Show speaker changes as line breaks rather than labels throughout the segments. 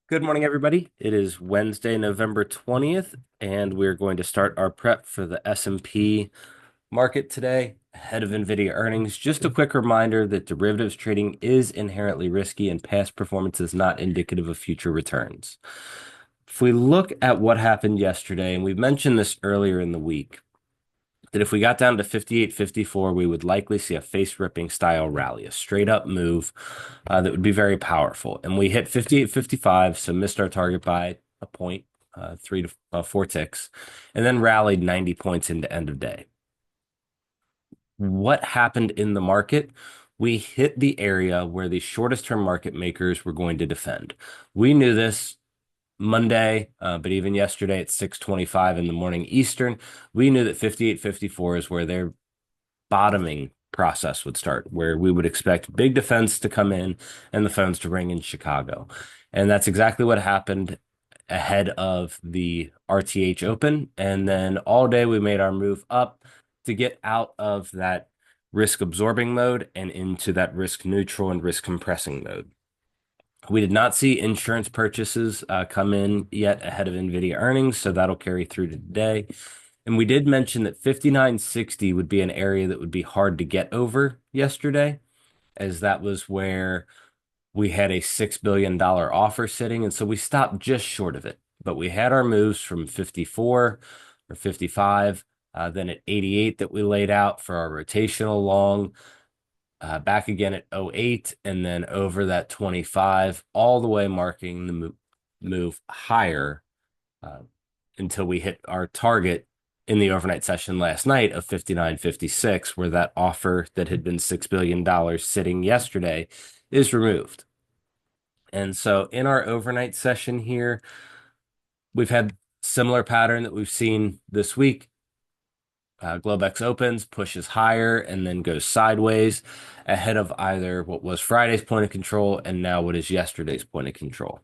Good morning, everybody. It is Wednesday, November 20th, and we're going to start our prep for the S&P market today ahead of NVIDIA earnings. Just a quick reminder that derivatives trading is inherently risky and past performance is not indicative of future returns. If we look at what happened yesterday, and we've mentioned this earlier in the week, that if we got down to 58.54, we would likely see a face-ripping style rally, a straight-up move that would be very powerful. And we hit 58.55, so missed our target by a point, 3 to 4 ticks, and then rallied 90 points into end of day. What happened in the market? We hit the area where the shortest term market makers were going to defend. We knew this Monday, but even yesterday at 6:25 in the morning Eastern, we knew that 58.54 is where their bottoming process would start, where we would expect big defense to come in and the phones to ring in Chicago. And that's exactly what happened ahead of the RTH Open. And then all day we made our move up to get out of that risk absorbing mode and into that risk neutral and risk compressing mode. We did not see insurance purchases come in yet ahead of NVIDIA earnings, so that'll carry through to today. And we did mention that 59.60 would be an area that would be hard to get over yesterday, as that was where we had a $6 billion offer sitting. And so we stopped just short of it. But we had our moves from 54 or 55, then at 88 that we laid out for our rotational long, back again at 08, and then over that 25, all the way marking the move higher until we hit our target in the overnight session last night of 59.56, where that offer that had been $6 billion sitting yesterday is removed. And so in our overnight session here, we've had similar pattern that we've seen this week. Globex opens, pushes higher, and then goes sideways ahead of either what was Friday's point of control and now what is yesterday's point of control.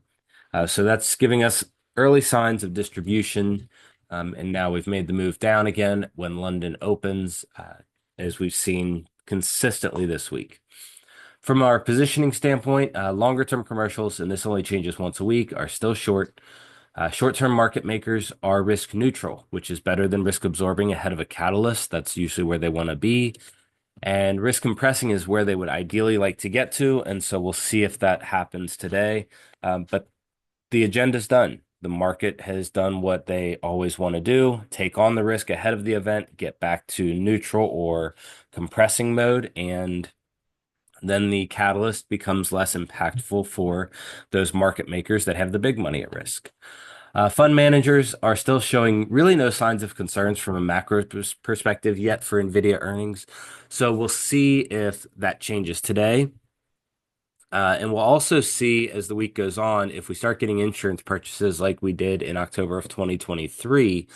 So that's giving us early signs of distribution. And now we've made the move down again when London opens, as we've seen consistently this week. From our positioning standpoint, longer term commercials, and this only changes once a week, are still short. Short-term market makers are risk neutral, which is better than risk absorbing ahead of a catalyst. That's usually where they want to be. And risk compressing is where they would ideally like to get to. And so we'll see if that happens today. But the agenda's done. The market has done what they always want to do, take on the risk ahead of the event, get back to neutral or compressing mode, and then the catalyst becomes less impactful for those market makers that have the big money at risk. Fund managers are still showing really no signs of concerns from a macro perspective yet for NVIDIA earnings. So we'll see if that changes today. And we'll also see as the week goes on, if we start getting insurance purchases like we did in October of 2023,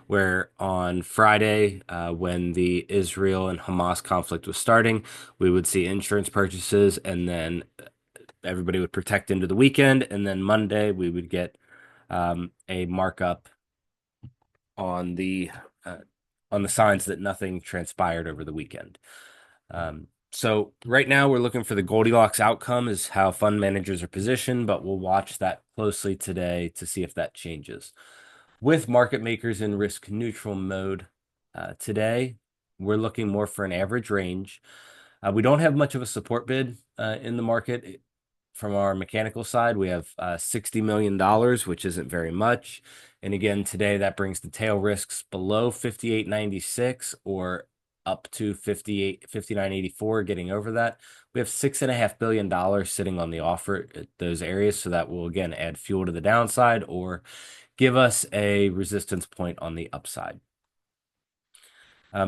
where on Friday, when the Israel and Hamas conflict was starting, we would see insurance purchases, and then everybody would protect into the weekend. And then Monday, we would get a markup on the signs that nothing transpired over the weekend. So right now we're looking for the Goldilocks outcome is how fund managers are positioned, but we'll watch that closely today to see if that changes. With market makers in risk neutral mode today, we're looking more for an average range. We don't have much of a support bid in the market. From our mechanical side, we have $60 million, which isn't very much. And again, today that brings the tail risks below 58.96 or up to 59.84, getting over that. We have $6.5 billion sitting on the offer at those areas. So that will again add fuel to the downside or give us a resistance point on the upside.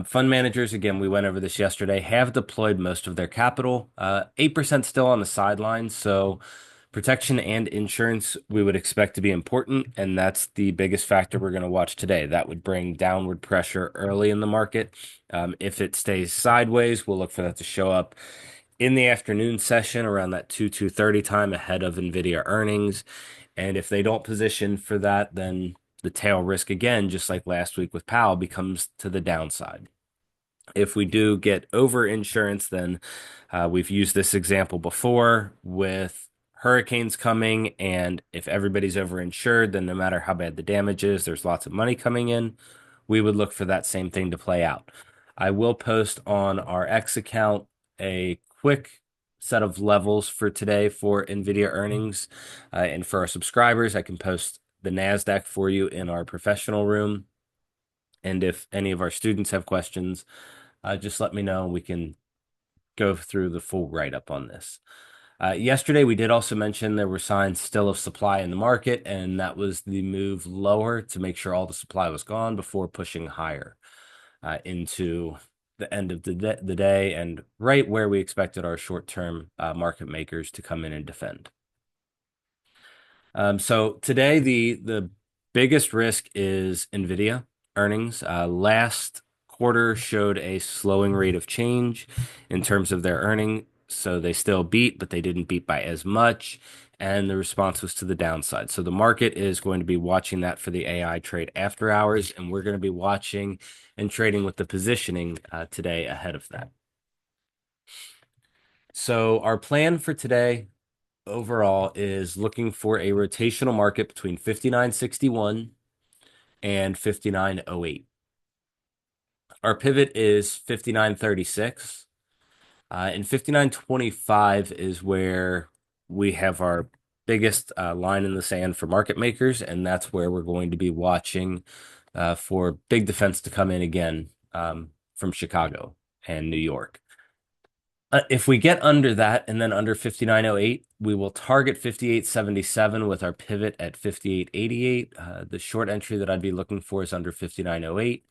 Fund managers, again, we went over this yesterday, have deployed most of their capital, 8% still on the sidelines. So protection and insurance we would expect to be important, and that's the biggest factor we're going to watch today. That would bring downward pressure early in the market. If it stays sideways, we'll look for that to show up in the afternoon session around that 2:30 time ahead of NVIDIA earnings. And if they don't position for that, then the tail risk again, just like last week with Powell, becomes to the downside. If we do get over insurance, then we've used this example before with hurricanes coming, and if everybody's overinsured, then no matter how bad the damage is, there's lots of money coming in. We would look for that same thing to play out. I will post on our X account a quick set of levels for today for NVIDIA earnings. And for our subscribers, I can post the NASDAQ for you in our professional room. And if any of our students have questions, just let me know. We can go through the full write-up on this. Yesterday, we did also mention there were signs still of supply in the market, and that was the move lower to make sure all the supply was gone before pushing higher into the end of the day and right where we expected our short-term market makers to come in and defend. So today, the biggest risk is NVIDIA earnings. Last quarter showed a slowing rate of change in terms of their earning. So they still beat, but they didn't beat by as much. And the response was to the downside. So the market is going to be watching that for the AI trade after hours, and we're going to be watching and trading with the positioning today ahead of that. So our plan for today overall is looking for a rotational market between 59.61 and 59.08. Our pivot is 59.36. And 59.25 is where we have our biggest line in the sand for market makers, and that's where we're going to be watching for big defense to come in again from Chicago and New York. If we get under that and then under 59.08, we will target 58.77 with our pivot at 58.88. The short entry that I'd be looking for is under 59.08.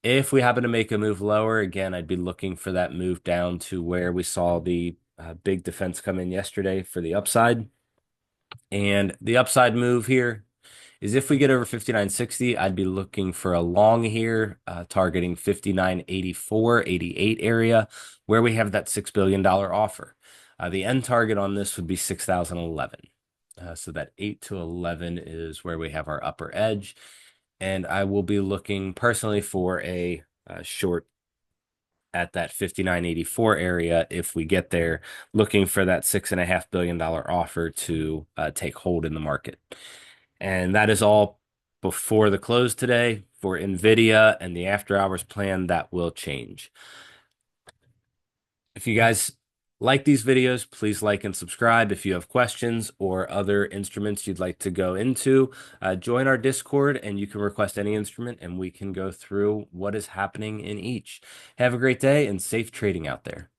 If we happen to make a move lower, again, I'd be looking for that move down to where we saw the big defense come in yesterday for the upside. And the upside move here is if we get over 59.60, I'd be looking for a long here, targeting 59.84, 88 area, where we have that $6 billion offer. The end target on this would be 6,011. So that 8 to 11 is where we have our upper edge. And I will be looking personally for a short at that 59.84 area if we get there, looking for that $6.5 billion offer to take hold in the market. And that is all before the close today. For NVIDIA and the after hours plan, that will change. If you guys like these videos, please like and subscribe. If you have questions or other instruments you'd like to go into, join our Discord and you can request any instrument and we can go through what is happening in each. Have a great day and safe trading out there.